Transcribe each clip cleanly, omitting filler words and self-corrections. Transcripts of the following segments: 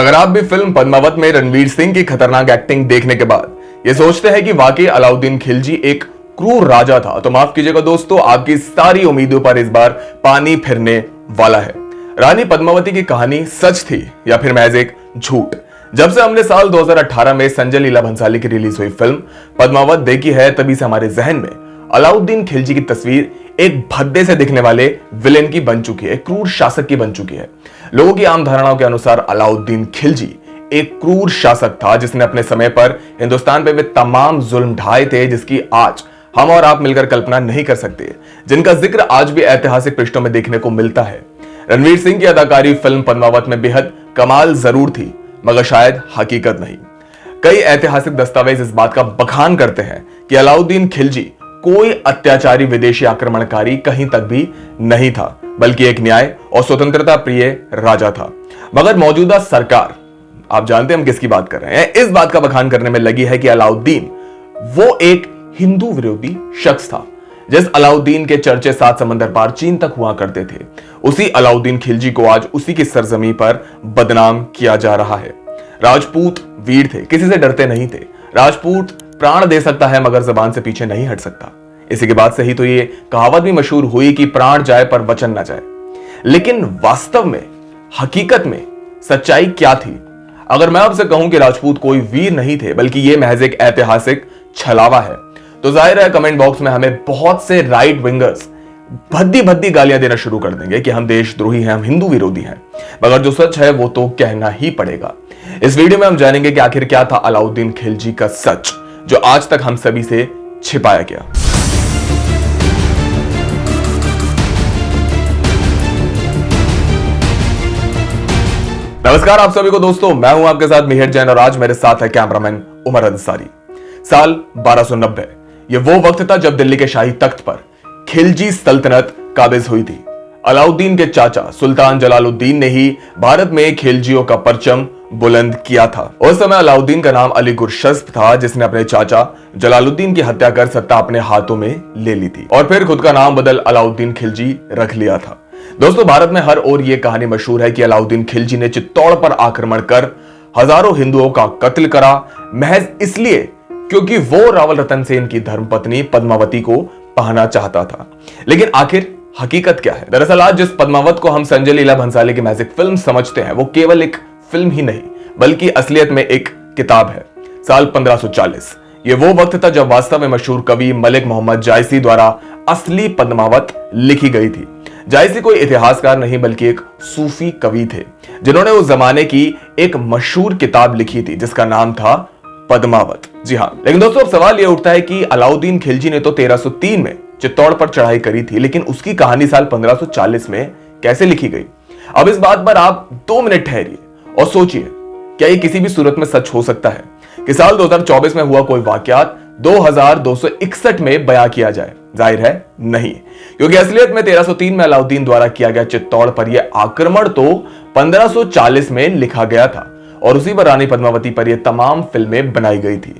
अगर आप भी फिल्म पद्मावत में रणवीर सिंह की खतरनाक एक्टिंग देखने के बाद ये सोचते हैं कि वाकई अलाउद्दीन खिलजी एक क्रूर राजा था, तो माफ कीजिएगा दोस्तों, आपकी सारी उम्मीदों पर इस बार पानी फिरने वाला है। रानी पद्मावती की कहानी सच थी या फिर महज एक झूठ? जब से हमने साल 2018 में संजय लीला भंसाली की रिलीज हुई फिल्म पद्मावत देखी है, तभी से हमारे जहन में अलाउद्दीन खिलजी की तस्वीर एक भद्दे से दिखने वाले विलेन की बन चुकी है, क्रूर शासक की बन चुकी है। लोगों की आम धारणाओं के अनुसार अलाउद्दीन खिलजी एक क्रूर शासक था जिसने अपने समय पर हिंदुस्तान पे वे तमाम जुल्म ढाए थे जिसकी आज हम और आप मिलकर कल्पना नहीं कर सकते, जिनका जिक्र आज भी ऐतिहासिक पृष्ठों में देखने को मिलता है। रणवीर सिंह की अदाकारी फिल्म पद्मावत में बेहद कमाल जरूर थी, मगर शायद हकीकत नहीं। कई ऐतिहासिक दस्तावेज इस बात का बखान करते हैं कि अलाउद्दीन खिलजी कोई अत्याचारी विदेशी आक्रमणकारी कहीं तक भी नहीं था, बल्कि एक न्याय और स्वतंत्रता प्रिय राजा था। मगर मौजूदा सरकार, आप जानते हैं हम किसकी बात कर रहे हैं, इस बात का बखान करने में लगी है कि अलाउद्दीन वो एक हिंदू विरोधी शख्स था। जिस अलाउद्दीन के चर्चे 7 समंदर पार चीन तक हुआ करते थे, उसी अलाउद्दीन खिलजी को आज उसी की सरजमी पर बदनाम किया जा रहा है। राजपूत वीर थे, किसी से डरते नहीं थे। राजपूत प्राण दे सकता है मगर जबान से पीछे नहीं हट सकता। इसी के बाद से ही तो ये कहावत भी मशहूर हुई कि प्राण जाए पर वचन ना जाए। लेकिन वास्तव में, हकीकत में सच्चाई क्या थी? अगर मैं आपसे कहूं कि राजपूत कोई वीर नहीं थे बल्कि ये महज एक ऐतिहासिक छलावा है, तो जाहिर है कमेंट बॉक्स में हमें बहुत से राइट विंगर्स भद्दी भद्दी गालियां देना शुरू कर देंगे कि हम देशद्रोही हैं, हम हिंदू विरोधी हैं। मगर जो सच है वो तो कहना ही पड़ेगा। इस वीडियो में हम जानेंगे कि आखिर क्या था अलाउद्दीन खिलजी का सच, जो आज तक हम सभी से छिपाया गया। नमस्कार आप सभी को दोस्तों, मैं हूं आपके साथ मिहिर जैन और आज मेरे साथ है कैमरामैन उमर अंसारी। साल 1290, यह वो वक्त था जब दिल्ली के शाही तख्त पर खिलजी सल्तनत काबिज हुई थी। अलाउद्दीन के चाचा सुल्तान जलालुद्दीन ने ही भारत में खिलजियों का परचम बुलंद किया था। उस समय अलाउद्दीन का नाम अली गुरशस्प था, जिसने अपने चाचा जलालुद्दीन की हत्या कर सत्ता अपने हाथों में ले ली थी और फिर खुद का नाम बदल अलाउद्दीन खिलजी रख लिया था। दोस्तों, भारत में हर ओर यह कहानी मशहूर है कि अलाउद्दीन खिलजी ने चित्तौड़ पर आक्रमण कर हजारों हिंदुओं का कत्ल करा, महज इसलिए क्योंकि वो रावल रतन सेन की धर्मपत्नी पद्मावती को पाना चाहता था। लेकिन आखिर हकीकत क्या है? दरअसल आज जिस पद्मावत को हम संजय लीला भंसाली की मैजिक फिल्म समझते हैं, वो केवल एक फिल्म ही नहीं बल्कि असलियत में एक किताब है। साल 1540, ये वो वक्त था जब वास्तव में मशहूर कवि मलिक मोहम्मद जायसी द्वारा असली पद्मावत लिखी गई थी। जायसी कोई इतिहासकार नहीं बल्कि एक सूफी कवि थे, जिन्होंने उस जमाने की एक मशहूर किताब लिखी थी जिसका नाम था पद्मावत। जी हाँ, लेकिन दोस्तों अब सवाल यह उठता है कि अलाउद्दीन खिलजी ने तो 1303 में चित्तौड़ पर चढ़ाई करी थी, लेकिन उसकी कहानी साल 1540 में कैसे लिखी गई? अब इस बात पर आप 2 मिनट ठहरिए और सोचिए, क्या ये किसी भी सूरत में सच हो सकता है कि साल 2024 में हुआ कोई वाकयात 2261 में बयां किया जाए? जाहिर है नहीं, क्योंकि असलियत में 1303 में अलाउद्दीन द्वारा किया गया चित्तौड़ पर यह आक्रमण तो 1540 में लिखा गया था और उसी पर रानी पद्मावती पर यह तमाम फिल्में बनाई गई थी।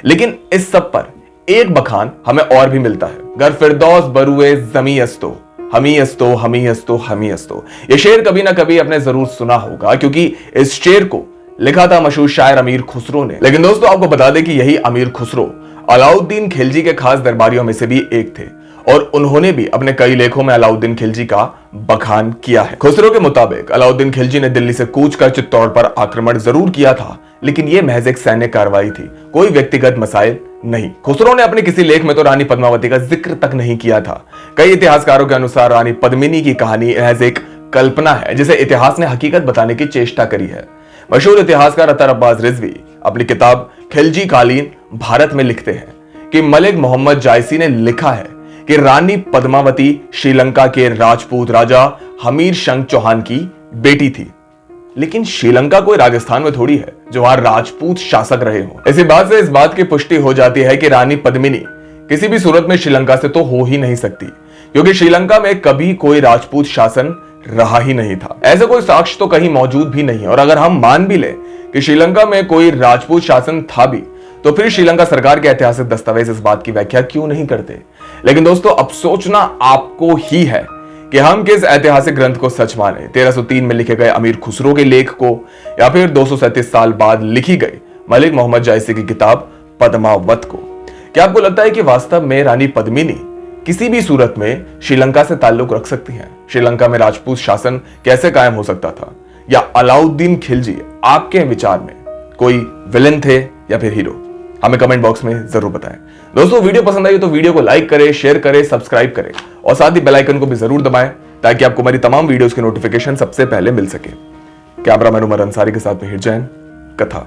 लेकिन इस सब पर एक बखान हमें और भी मिलता है, गर फिरदौस बरुए जमी अस्तो हमी अस्तो हमी अस्तो हमी अस्तो। यह शेर कभी ना कभी आपने जरूर सुना होगा, क्योंकि इस शेर को लिखा था मशहूर शायर अमीर खुसरो ने। लेकिन दोस्तों आपको बता दें कि यही अमीर खुसरो अलाउद्दीन खिलजी के खास दरबारियों में से भी एक थे और उन्होंने भी अपने कई लेखों में अलाउद्दीन खिलजी का बखान किया है। खुसरो के मुताबिक अलाउद्दीन खिलजी ने दिल्ली से कूच कर चित्तौड़ पर आक्रमण जरूर किया था, लेकिन यह महज एक सैन्य कार्रवाई थी, कोई व्यक्तिगत मसाइल नहीं। खुसरो ने अपने किसी लेख में तो रानी पद्मावती का जिक्र तक नहीं किया था। कई इतिहासकारों के अनुसार रानी पद्मिनी की कहानी महज एक कल्पना है जिसे इतिहास ने हकीकत बताने की चेष्टा करी है। मशहूर इतिहासकार अतर अब्बास रिजवी अपनी किताब खिलजी कालीन भारत में लिखते हैं कि मलिक मोहम्मद जायसी ने लिखा है कि रानी पद्मावती श्रीलंका के राजपूत राजा हमीर शंख चौहान की बेटी थी। लेकिन श्रीलंका कोई राजस्थान में थोड़ी है जो वहां राजपूत शासक रहे हो। इसी बात से इस बात की पुष्टि हो जाती है कि रानी पद्मिनी किसी भी सूरत में श्रीलंका से तो हो ही नहीं सकती, क्योंकि श्रीलंका में कभी कोई राजपूत शासन रहा ही नहीं था। ऐसे कोई साक्ष्य तो कहीं मौजूद भी नहीं है। और अगर हम मान भी ले कि श्रीलंका में कोई राजपूत शासन था भी, तो फिर श्रीलंका सरकार के ऐतिहासिक दस्तावेज इस बात की व्याख्या क्यों नहीं करते? लेकिन दोस्तों अब सोचना आपको ही है कि हम किस ऐतिहासिक ग्रंथ को सच माने, 1303 में लिखे गए अमीर खुसरो के लेख को या फिर 237 साल बाद लिखी गई मलिक मोहम्मद जायसी की किताब पद्मावत को। क्या आपको लगता है कि वास्तव में रानी पद्मिनी किसी भी सूरत में श्रीलंका से ताल्लुक रख सकती हैं? श्रीलंका में राजपूत शासन कैसे कायम हो सकता था? या अलाउद्दीन खिलजी आपके विचार में कोई विलेन थे या फिर हीरो? हमें कमेंट बॉक्स में जरूर बताएं। दोस्तों, वीडियो पसंद आई तो वीडियो को लाइक करें, शेयर करें, सब्सक्राइब करें और साथ ही बेल आइकन को भी जरूर दबाएं ताकि आपको हमारी तमाम वीडियोस की नोटिफिकेशन सबसे पहले मिल सके। कैमरामैन उमर अंसारी के साथ मिहिर जैन, कथा।